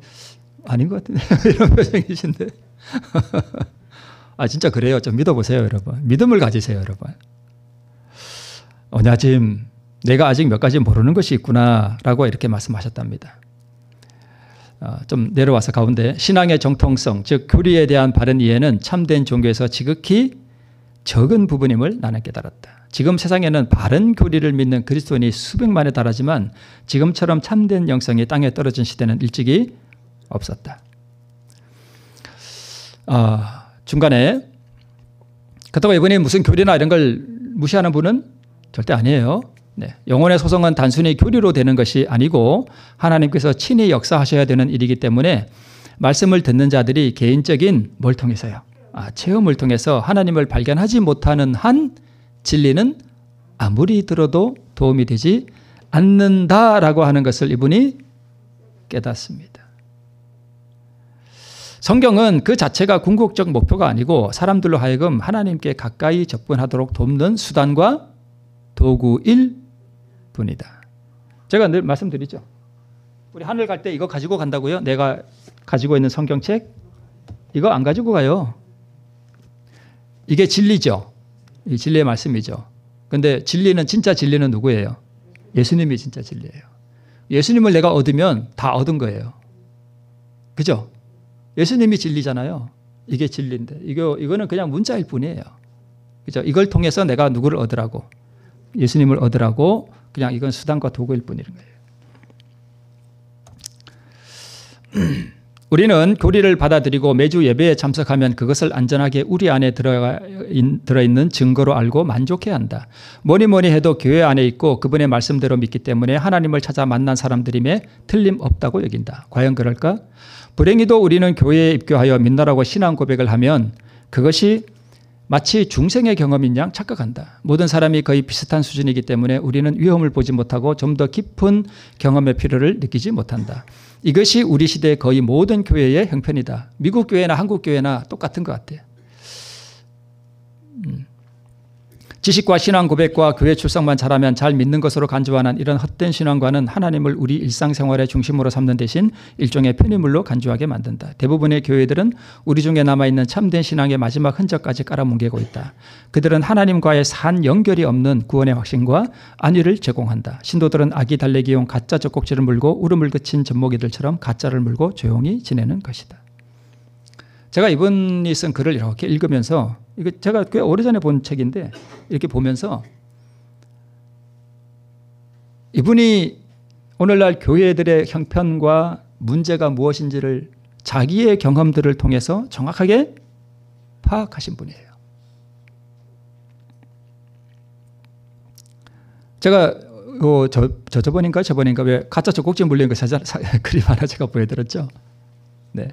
아닌 것 같은데 이런 표정이신데 진짜 그래요. 좀 믿어보세요 여러분. 믿음을 가지세요 여러분. 오냐짐 내가 아직 몇 가지 모르는 것이 있구나 라고 이렇게 말씀하셨답니다. 좀 내려와서 가운데 신앙의 정통성 즉 교리에 대한 바른 이해는 참된 종교에서 지극히 적은 부분임을 나는 깨달았다. 지금 세상에는 바른 교리를 믿는 그리스도인이 수백만에 달하지만 지금처럼 참된 영성이 땅에 떨어진 시대는 일찍이 없었다. 중간에 그렇다고 이분이 무슨 교리나 이런 걸 무시하는 분은 절대 아니에요. 영혼의 소송은 단순히 교리로 되는 것이 아니고 하나님께서 친히 역사하셔야 되는 일이기 때문에 말씀을 듣는 자들이 개인적인 뭘 통해서요? 체험을 통해서 하나님을 발견하지 못하는 한 진리는 아무리 들어도 도움이 되지 않는다라고 하는 것을 이분이 깨닫습니다. 성경은 그 자체가 궁극적 목표가 아니고 사람들로 하여금 하나님께 가까이 접근하도록 돕는 수단과 도구일 뿐이다. 제가 늘 말씀드리죠. 우리 하늘 갈 때 이거 가지고 간다고요? 내가 가지고 있는 성경책? 이거 안 가지고 가요. 이게 진리죠. 이 진리의 말씀이죠. 그런데 진짜 진리는 누구예요? 예수님이 진짜 진리예요. 예수님을 내가 얻으면 다 얻은 거예요. 그죠? 예수님이 진리잖아요. 이게 진리인데 이거는 그냥 문자일 뿐이에요. 그죠? 이걸 통해서 내가 누구를 얻으라고 예수님을 얻으라고 그냥 이건 수단과 도구일 뿐인 거예요. 우리는 교리를 받아들이고 매주 예배에 참석하면 그것을 안전하게 우리 안에 들어있는 증거로 알고 만족해야 한다. 뭐니 해도 교회 안에 있고 그분의 말씀대로 믿기 때문에 하나님을 찾아 만난 사람들임에 틀림없다고 여긴다. 과연 그럴까? 불행히도 우리는 교회에 입교하여 믿노라고 신앙 고백을 하면 그것이 마치 중생의 경험인 양 착각한다. 모든 사람이 거의 비슷한 수준이기 때문에 우리는 위험을 보지 못하고 좀 더 깊은 경험의 필요를 느끼지 못한다. 이것이 우리 시대의 거의 모든 교회의 형편이다. 미국 교회나 한국 교회나 똑같은 것 같아요. 지식과 신앙 고백과 교회 출석만 잘하면 잘 믿는 것으로 간주하는 이런 헛된 신앙과는 하나님을 우리 일상생활의 중심으로 삼는 대신 일종의 편의물로 간주하게 만든다. 대부분의 교회들은 우리 중에 남아있는 참된 신앙의 마지막 흔적까지 깔아뭉개고 있다. 그들은 하나님과의 산 연결이 없는 구원의 확신과 안위를 제공한다. 신도들은 아기 달래기용 가짜 젖꼭지를 물고 울음을 그친 젖먹이들처럼 가짜를 물고 조용히 지내는 것이다. 제가 이분이 쓴 글을 이렇게 읽으면서, 이거 제가 꽤 오래전에 본 책인데 이렇게 보면서 이분이 오늘날 교회들의 형편과 문제가 무엇인지를 자기의 경험들을 통해서 정확하게 파악하신 분이에요. 제가 저번인가 왜 가짜 젖꼭지 물리는 거 그림 하나 제가 보여드렸죠. 네.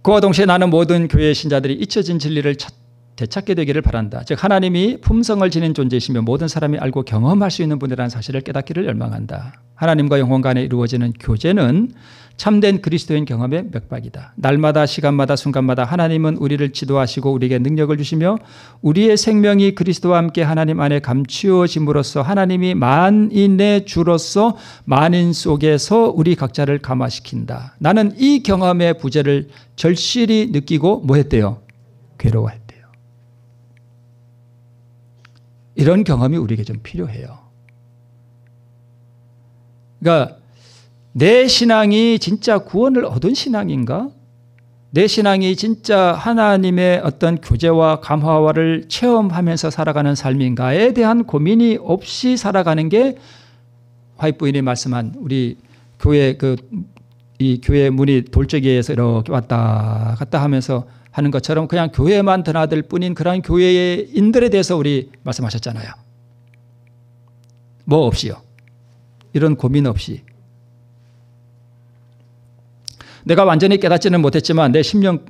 그와 동시에 나는 모든 교회의 신자들이 잊혀진 진리를 되찾게 되기를 바란다. 즉 하나님이 품성을 지닌 존재이시며 모든 사람이 알고 경험할 수 있는 분이라는 사실을 깨닫기를 열망한다. 하나님과 영혼 간에 이루어지는 교제는 참된 그리스도인 경험의 맥박이다. 날마다 시간마다 순간마다 하나님은 우리를 지도하시고 우리에게 능력을 주시며 우리의 생명이 그리스도와 함께 하나님 안에 감추어짐으로써 하나님이 만인의 주로서 만인 속에서 우리 각자를 감화시킨다. 나는 이 경험의 부재를 절실히 느끼고 뭐 했대요? 괴로워했대요. 이런 경험이 우리에게 좀 필요해요. 그러니까 내 신앙이 진짜 구원을 얻은 신앙인가? 내 신앙이 진짜 하나님의 어떤 교제와 감화를 체험하면서 살아가는 삶인가에 대한 고민이 없이 살아가는 게 화이트 부인이 말씀한 우리 교회 이 교회 문이 돌적이에서 이렇게 왔다 갔다 하면서 하는 것처럼 그냥 교회만 드나들 뿐인 그런 교회인들에 대해서 우리 말씀하셨잖아요. 뭐 없이요. 이런 고민 없이. 내가 완전히 깨닫지는 못했지만 내 심령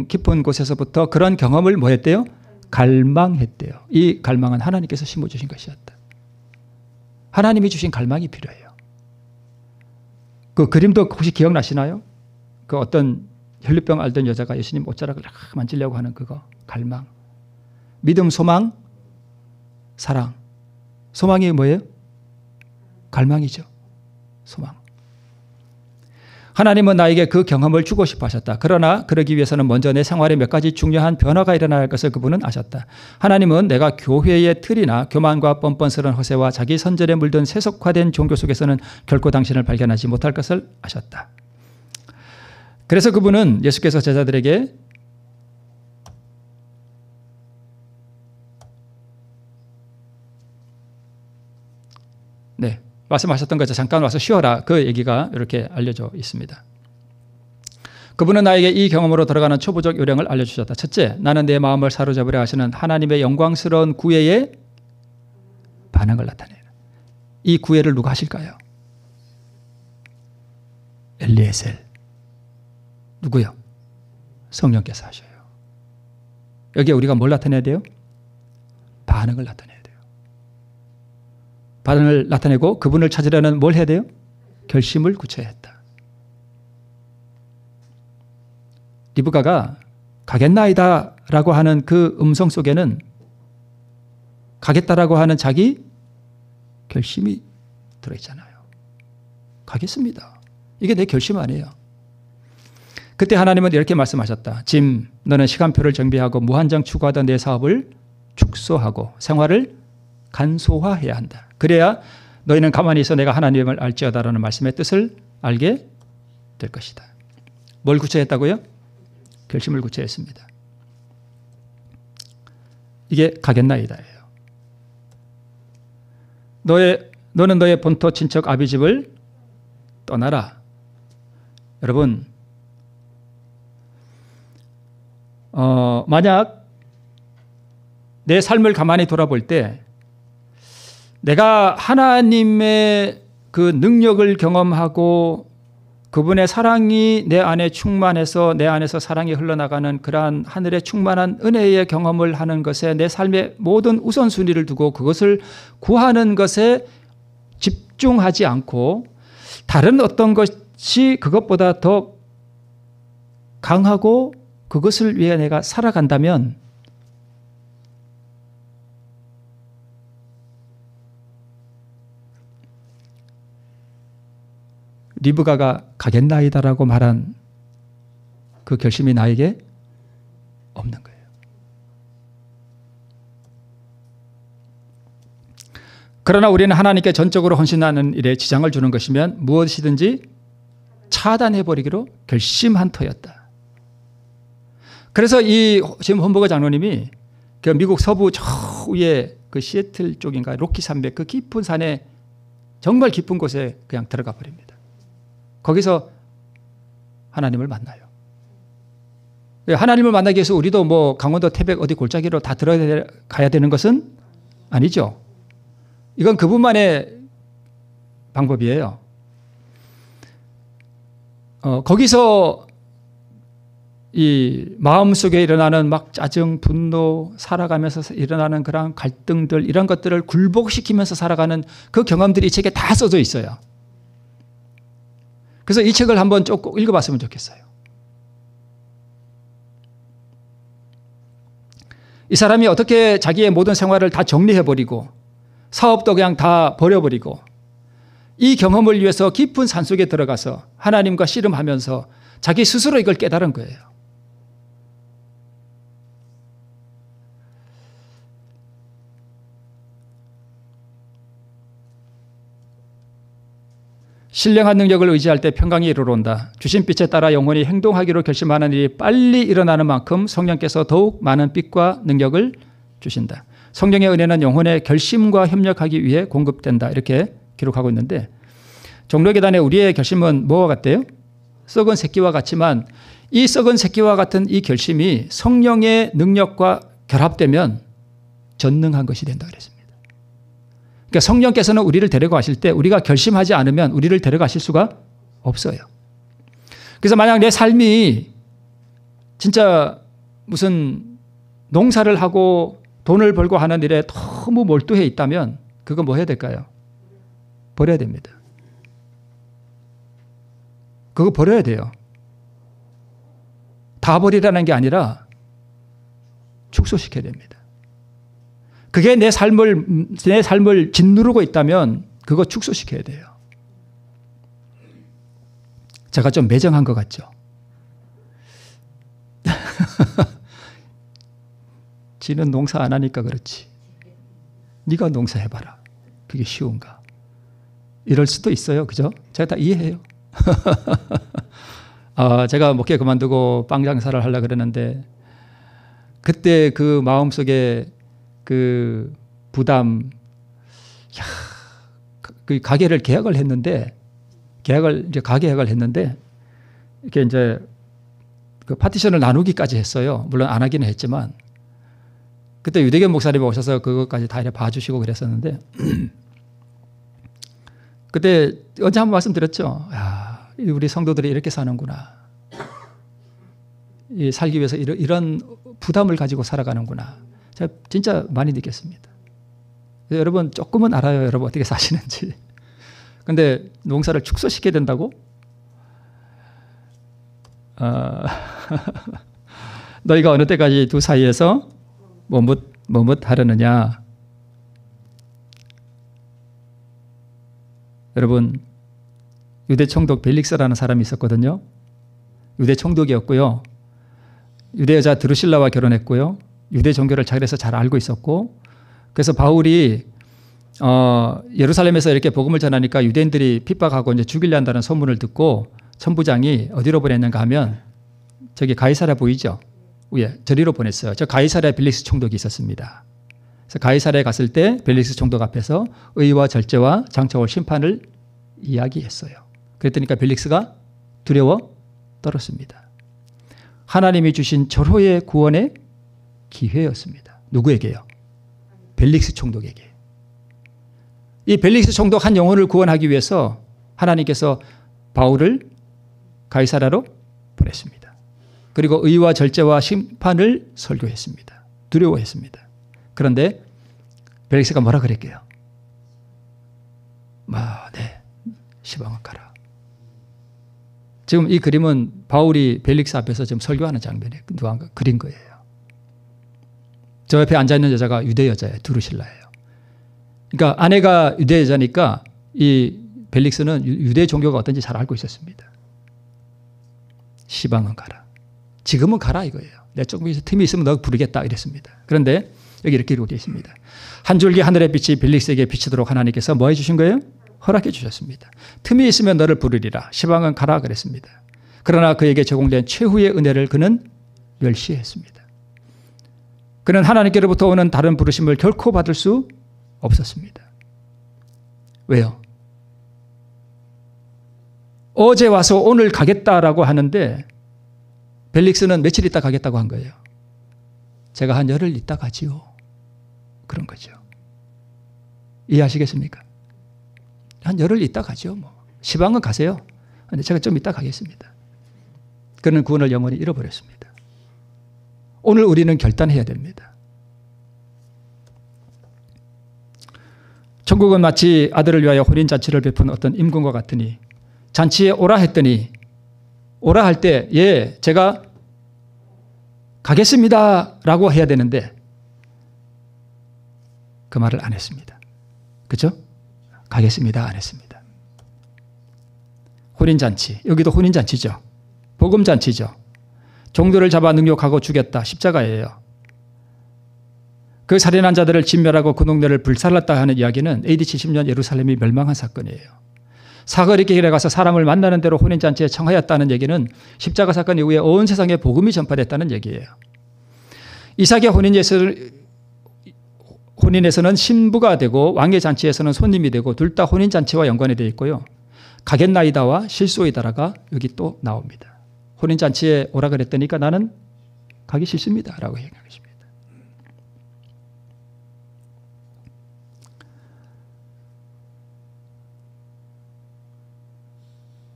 깊은 곳에서부터 그런 경험을 뭐 했대요? 갈망했대요. 이 갈망은 하나님께서 심어주신 것이었다. 하나님이 주신 갈망이 필요해요. 그 그림도 혹시 기억나시나요? 그 어떤 혈류병 앓던 여자가 예수님 옷자락을 만지려고 하는 그거 갈망. 믿음, 소망, 사랑. 소망이 뭐예요? 갈망이죠. 소망. 하나님은 나에게 그 경험을 주고 싶어 하셨다. 그러나 그러기 위해서는 먼저 내 생활에 몇 가지 중요한 변화가 일어나야 할 것을 그분은 아셨다. 하나님은 내가 교회의 틀이나 교만과 뻔뻔스러운 허세와 자기 선전에 물든 세속화된 종교 속에서는 결코 당신을 발견하지 못할 것을 아셨다. 그래서 그분은 예수께서 제자들에게 말씀하셨던 거죠. 잠깐 와서 쉬어라. 그 얘기가 이렇게 알려져 있습니다. 그분은 나에게 이 경험으로 들어가는 초보적 요령을 알려주셨다. 첫째, 나는 내 마음을 사로잡으려 하시는 하나님의 영광스러운 구애에 반응을 나타내라. 이 구애를 누가 하실까요? 엘리에셀. 누구요? 성령께서 하셔요. 여기에 우리가 뭘 나타내야 돼요? 반응을 나타내야 돼요. 반응을 나타내고 그분을 찾으려는 뭘 해야 돼요? 결심을 굳혀야 했다. 리브가가 가겠나이다 라고 하는 그 음성 속에는 가겠다라고 하는 자기 결심이 들어있잖아요. 가겠습니다. 이게 내 결심 아니에요. 그때 하나님은 이렇게 말씀하셨다. 짐, 너는 시간표를 정비하고 무한정 추구하던 내 사업을 축소하고 생활을 간소화해야 한다. 그래야 너희는 가만히 있어 내가 하나님을 알지어다라는 말씀의 뜻을 알게 될 것이다. 뭘 구체했다고요? 결심을 구체했습니다. 이게 가겠나이다예요. 너는 너의 본토 친척 아비집을 떠나라. 여러분, 만약 내 삶을 가만히 돌아볼 때 내가 하나님의 그 능력을 경험하고 그분의 사랑이 내 안에 충만해서 내 안에서 사랑이 흘러나가는 그러한 하늘의 충만한 은혜의 경험을 하는 것에 내 삶의 모든 우선순위를 두고 그것을 구하는 것에 집중하지 않고 다른 어떤 것이 그것보다 더 강하고 그것을 위해 내가 살아간다면 리브가가 가겠나이다라고 말한 그 결심이 나에게 없는 거예요. 그러나 우리는 하나님께 전적으로 헌신하는 일에 지장을 주는 것이면 무엇이든지 차단해버리기로 결심한 터였다. 그래서 이 지금 홈버거 장로님이 그 미국 서부 저 위에 그 시애틀 쪽인가 로키 산맥 그 깊은 산에 정말 깊은 곳에 그냥 들어가 버립니다. 거기서 하나님을 만나요. 하나님을 만나기 위해서 우리도 뭐 강원도 태백 어디 골짜기로 다 들어가야 되는 것은 아니죠. 이건 그분만의 방법이에요. 거기서 이 마음속에 일어나는 막 짜증, 분노, 살아가면서 일어나는 그런 갈등들 이런 것들을 굴복시키면서 살아가는 그 경험들이 이 책에 다 써져 있어요. 그래서 이 책을 한번 쭉 읽어봤으면 좋겠어요. 이 사람이 어떻게 자기의 모든 생활을 다 정리해버리고 사업도 그냥 다 버려버리고 이 경험을 위해서 깊은 산속에 들어가서 하나님과 씨름하면서 자기 스스로 이걸 깨달은 거예요. 신령한 능력을 의지할 때 평강이 이르러온다. 주신 빛에 따라 영혼이 행동하기로 결심하는 일이 빨리 일어나는 만큼 성령께서 더욱 많은 빛과 능력을 주신다. 성령의 은혜는 영혼의 결심과 협력하기 위해 공급된다. 이렇게 기록하고 있는데 종려 계단에 우리의 결심은 뭐와 같대요? 썩은 새끼와 같지만 이 썩은 새끼와 같은 이 결심이 성령의 능력과 결합되면 전능한 것이 된다 그랬습니다. 그러니까 성령께서는 우리를 데려가실 때 우리가 결심하지 않으면 우리를 데려가실 수가 없어요. 그래서 만약 내 삶이 진짜 무슨 농사를 하고 돈을 벌고 하는 일에 너무 몰두해 있다면 그거 뭐 해야 될까요? 버려야 됩니다. 그거 버려야 돼요. 다 버리라는 게 아니라 축소시켜야 됩니다. 그게 내 삶을 짓누르고 있다면 그거 축소시켜야 돼요. 제가 좀 매정한 것 같죠? 지는 농사 안 하니까 그렇지. 네가 농사해봐라. 그게 쉬운가? 이럴 수도 있어요. 그죠? 제가 다 이해해요. 제가 목회 그만두고 빵 장사를 하려고 그러는데 그때 그 마음속에 그 부담, 그 가게를 계약을 했는데 가게 계약을 했는데 이렇게 이제 그 파티션을 나누기까지 했어요. 물론 안 하기는 했지만 그때 유대견 목사님이 오셔서 그것까지 다 이렇게 봐주시고 그랬었는데 그때 언제 한번 말씀드렸죠. 우리 성도들이 이렇게 사는구나. 살기 위해서 이런 부담을 가지고 살아가는구나. 제가 진짜 많이 느꼈습니다. 여러분 조금은 알아요. 여러분 어떻게 사시는지. 근데 농사를 축소시켜야 된다고? 너희가 어느 때까지 두 사이에서 뭐뭇 하려느냐. 여러분 유대 총독 벨릭스라는 사람이 있었거든요. 유대 총독이었고요. 유대 여자 드루실라와 결혼했고요. 유대 종교를 자기에서 잘 알고 있었고 그래서 바울이 예루살렘에서 이렇게 복음을 전하니까 유대인들이 핍박하고 이제 죽이려 한다는 소문을 듣고 천부장이 어디로 보냈는가 하면 저기 가이사랴 보이죠? 위에 저리로 보냈어요. 저 가이사랴 벨릭스 총독이 있었습니다. 그래서 가이사랴에 갔을 때 벨릭스 총독 앞에서 의와 절제와 장차올 심판을 이야기했어요. 그랬더니까 벨릭스가 두려워 떨었습니다. 하나님이 주신 절호의 구원의 기회였습니다. 누구에게요? 벨릭스 총독에게. 이 벨릭스 총독 한 영혼을 구원하기 위해서 하나님께서 바울을 가이사라로 보냈습니다. 그리고 의와 절제와 심판을 설교했습니다. 두려워했습니다. 그런데 벨릭스가 뭐라 그랬게요? 네, 시방은 가라. 지금 이 그림은 바울이 벨릭스 앞에서 지금 설교하는 장면에 누가 그린 거예요. 저 옆에 앉아있는 여자가 유대 여자예요. 두루실라예요. 그러니까 아내가 유대 여자니까 이 벨릭스는 유대 종교가 어떤지 잘 알고 있었습니다. 시방은 가라. 지금은 가라 이거예요. 내 조금 틈이 있으면 너 부르겠다 이랬습니다. 그런데 여기 이렇게 이루어져 있습니다. 한 줄기 하늘의 빛이 벨릭스에게 비치도록 하나님께서 뭐 해주신 거예요? 허락해 주셨습니다. 틈이 있으면 너를 부르리라. 시방은 가라 그랬습니다. 그러나 그에게 제공된 최후의 은혜를 그는 멸시했습니다. 그는 하나님께로부터 오는 다른 부르심을 결코 받을 수 없었습니다. 왜요? 어제 와서 오늘 가겠다라고 하는데 벨릭스는 며칠 있다 가겠다고 한 거예요. 제가 한 열흘 있다 가지요. 그런 거죠. 이해하시겠습니까? 한 열흘 있다 가죠. 시방은 가세요. 근데 제가 좀 있다 가겠습니다. 그는 구원을 영원히 잃어버렸습니다. 오늘 우리는 결단해야 됩니다. 천국은 마치 아들을 위하여 혼인잔치를 베푼 어떤 임금과 같으니 잔치에 오라 했더니 오라 할 때 예, 제가 가겠습니다 라고 해야 되는데 그 말을 안 했습니다. 그렇죠? 가겠습니다 안 했습니다. 혼인잔치, 여기도 혼인잔치죠. 복음잔치죠. 종들을 잡아 능욕하고 죽였다. 십자가예요. 그 살인한 자들을 진멸하고 그 동네를 불살랐다 하는 이야기는 AD 70년 예루살렘이 멸망한 사건이에요. 사거리 길에 가서 사람을 만나는 대로 혼인잔치에 청하였다는 얘기는 십자가 사건 이후에 온 세상에 복음이 전파됐다는 얘기예요. 이삭의 혼인에서는 신부가 되고 왕의 잔치에서는 손님이 되고 둘 다 혼인잔치와 연관이 되어 있고요. 가겠나이다와 실소이다라가 여기 또 나옵니다. 혼인잔치에 오라 그랬더니까 나는 가기 싫습니다 라고 얘기하십니다.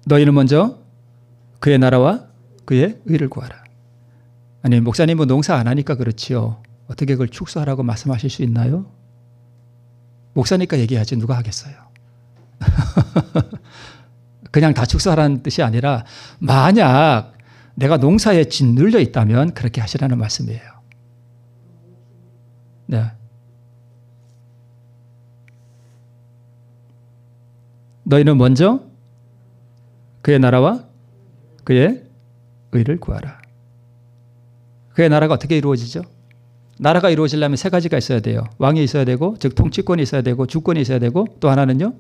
너희는 먼저 그의 나라와 그의 의를 구하라. 아니 목사님은 농사 안 하니까 그렇지요. 어떻게 그걸 축소하라고 말씀하실 수 있나요? 목사니까 얘기하지 누가 하겠어요. 그냥 다 축소하라는 뜻이 아니라 만약 내가 농사에 짓눌려 있다면 그렇게 하시라는 말씀이에요. 네. 너희는 먼저 그의 나라와 그의 의를 구하라. 그의 나라가 어떻게 이루어지죠? 나라가 이루어지려면 세 가지가 있어야 돼요. 왕이 있어야 되고, 즉 통치권이 있어야 되고, 주권이 있어야 되고, 또 하나는요,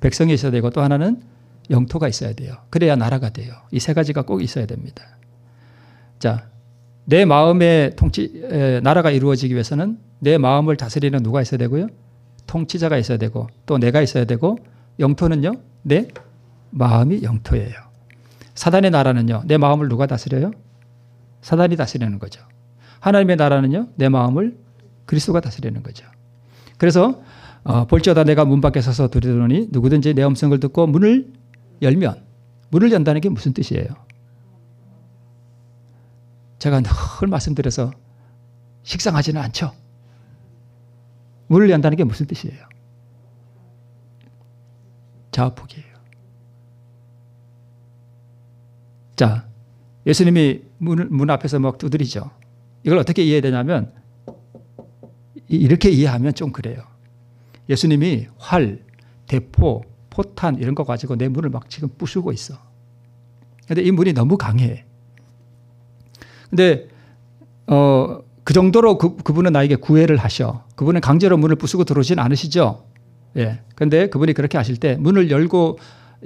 백성이 있어야 되고, 또 하나는 영토가 있어야 돼요. 그래야 나라가 돼요. 이 세 가지가 꼭 있어야 됩니다. 자, 내 마음의 나라가 이루어지기 위해서는 내 마음을 다스리는 누가 있어야 되고요? 통치자가 있어야 되고, 또 내가 있어야 되고, 영토는요, 내 마음이 영토예요. 사단의 나라는요, 내 마음을 누가 다스려요? 사단이 다스리는 거죠. 하나님의 나라는요, 내 마음을 그리스도가 다스리는 거죠. 그래서 볼지어다 내가 문 밖에 서서 두드리노니 누구든지 내 음성을 듣고 문을 열면, 문을 연다는 게 무슨 뜻이에요? 제가 늘 말씀드려서 식상하지는 않죠. 문을 연다는 게 무슨 뜻이에요? 자아폭이에요. 자, 예수님이 문 앞에서 막 두드리죠. 이걸 어떻게 이해해야 되냐면 이렇게 이해하면 좀 그래요. 예수님이 활, 대포, 포탄 이런 거 가지고 내 문을 막 지금 부수고 있어. 근데 이 문이 너무 강해. 근데 그 정도로 그분은 나에게 구애를 하셔. 그분은 강제로 문을 부수고 들어오진 않으시죠. 예. 근데 그분이 그렇게 하실 때 문을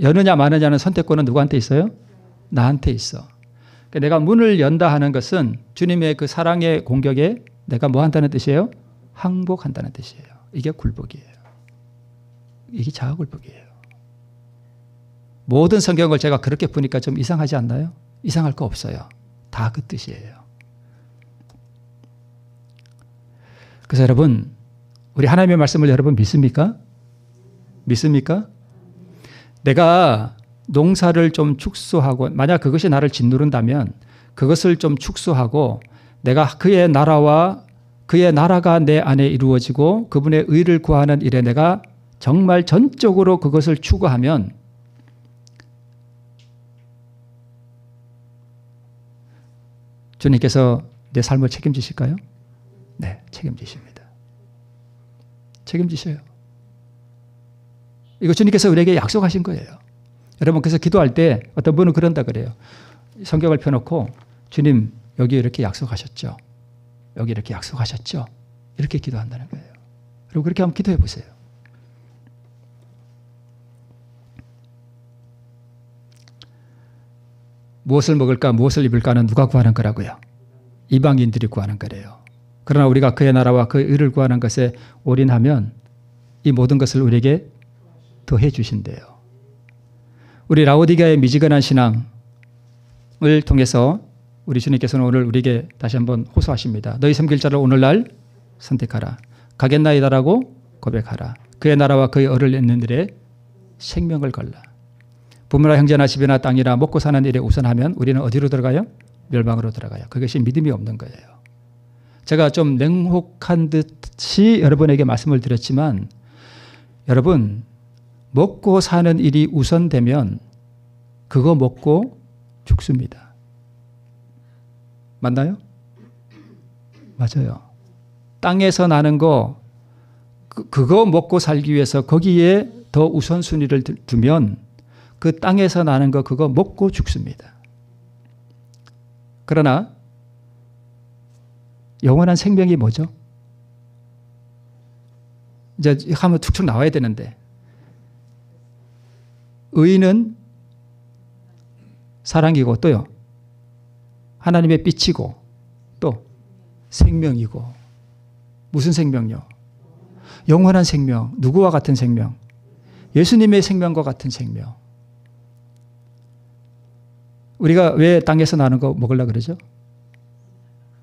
여느냐 마느냐는 선택권은 누구한테 있어요? 나한테 있어. 그러니까 내가 문을 연다 하는 것은 주님의 그 사랑의 공격에 내가 뭐 한다는 뜻이에요? 항복한다는 뜻이에요. 이게 굴복이에요. 이게 자아굴복이에요. 모든 성경을 제가 그렇게 보니까 좀 이상하지 않나요? 이상할 거 없어요. 다 그 뜻이에요. 그래서 여러분, 우리 하나님의 말씀을 여러분 믿습니까? 믿습니까? 내가 농사를 좀 축소하고 만약 그것이 나를 짓누른다면 그것을 좀 축소하고 내가 그의 나라와 그의 나라가 내 안에 이루어지고 그분의 의를 구하는 일에 내가 정말 전적으로 그것을 추구하면 주님께서 내 삶을 책임지실까요? 네, 책임지십니다. 책임지셔요. 이거 주님께서 우리에게 약속하신 거예요. 여러분 그래서 기도할 때 어떤 분은 그런다 그래요. 성경을 펴놓고 주님 여기 이렇게 약속하셨죠. 여기 이렇게 약속하셨죠. 이렇게 기도한다는 거예요. 그리고 그렇게 한번 기도해 보세요. 무엇을 먹을까 무엇을 입을까는 누가 구하는 거라고요? 이방인들이 구하는 거래요. 그러나 우리가 그의 나라와 그의 의를 구하는 것에 올인하면 이 모든 것을 우리에게 더해 주신대요. 우리 라오디게아의 미지근한 신앙을 통해서 우리 주님께서는 오늘 우리에게 다시 한번 호소하십니다. 너희 섬길 자를 오늘날 선택하라. 가겠나이다라고 고백하라. 그의 나라와 그의 의를 잇는 일에 생명을 걸라. 부모나 형제나 집이나 땅이나 먹고 사는 일에 우선하면 우리는 어디로 들어가요? 멸망으로 들어가요. 그것이 믿음이 없는 거예요. 제가 좀 냉혹한 듯이 여러분에게 말씀을 드렸지만 여러분 먹고 사는 일이 우선되면 그거 먹고 죽습니다. 맞나요? 맞아요. 땅에서 나는 거 그거 먹고 살기 위해서 거기에 더 우선순위를 두면 그 땅에서 나는 거 그거 먹고 죽습니다. 그러나 영원한 생명이 뭐죠? 이제 한번 툭툭 나와야 되는데 의는 사랑이고 또요 하나님의 빛이고 또 생명이고 무슨 생명요? 영원한 생명. 누구와 같은 생명? 예수님의 생명과 같은 생명. 우리가 왜 땅에서 나는 거 먹으려고 그러죠?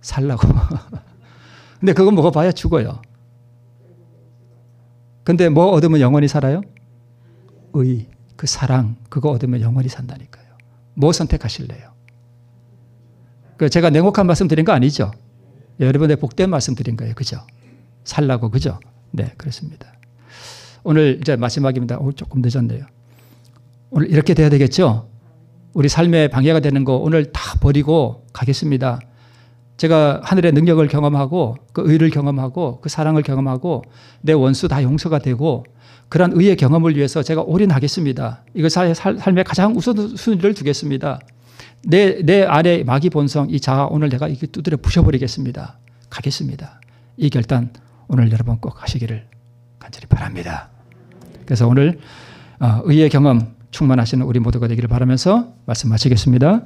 살라고. 근데 그거 먹어봐야 죽어요. 근데 뭐 얻으면 영원히 살아요? 의, 그 사랑, 그거 얻으면 영원히 산다니까요. 뭐 선택하실래요? 제가 냉혹한 말씀 드린 거 아니죠? 여러분의 복된 말씀 드린 거예요. 그죠? 살라고, 그죠? 네, 그렇습니다. 오늘 이제 마지막입니다. 조금 늦었네요. 오늘 이렇게 돼야 되겠죠? 우리 삶에 방해가 되는 거 오늘 다 버리고 가겠습니다. 제가 하늘의 능력을 경험하고 그 의를 경험하고 그 사랑을 경험하고 내 원수 다 용서가 되고 그런 의의 경험을 위해서 제가 올인하겠습니다. 이거 삶의 가장 우선순위를 두겠습니다. 내 안에 마귀 본성 이 자아 오늘 내가 이게 두드려 부셔버리겠습니다. 가겠습니다. 이 결단 오늘 여러분 꼭 하시기를 간절히 바랍니다. 그래서 오늘 의의 경험 충만하시는 우리 모두가 되기를 바라면서 말씀 마치겠습니다.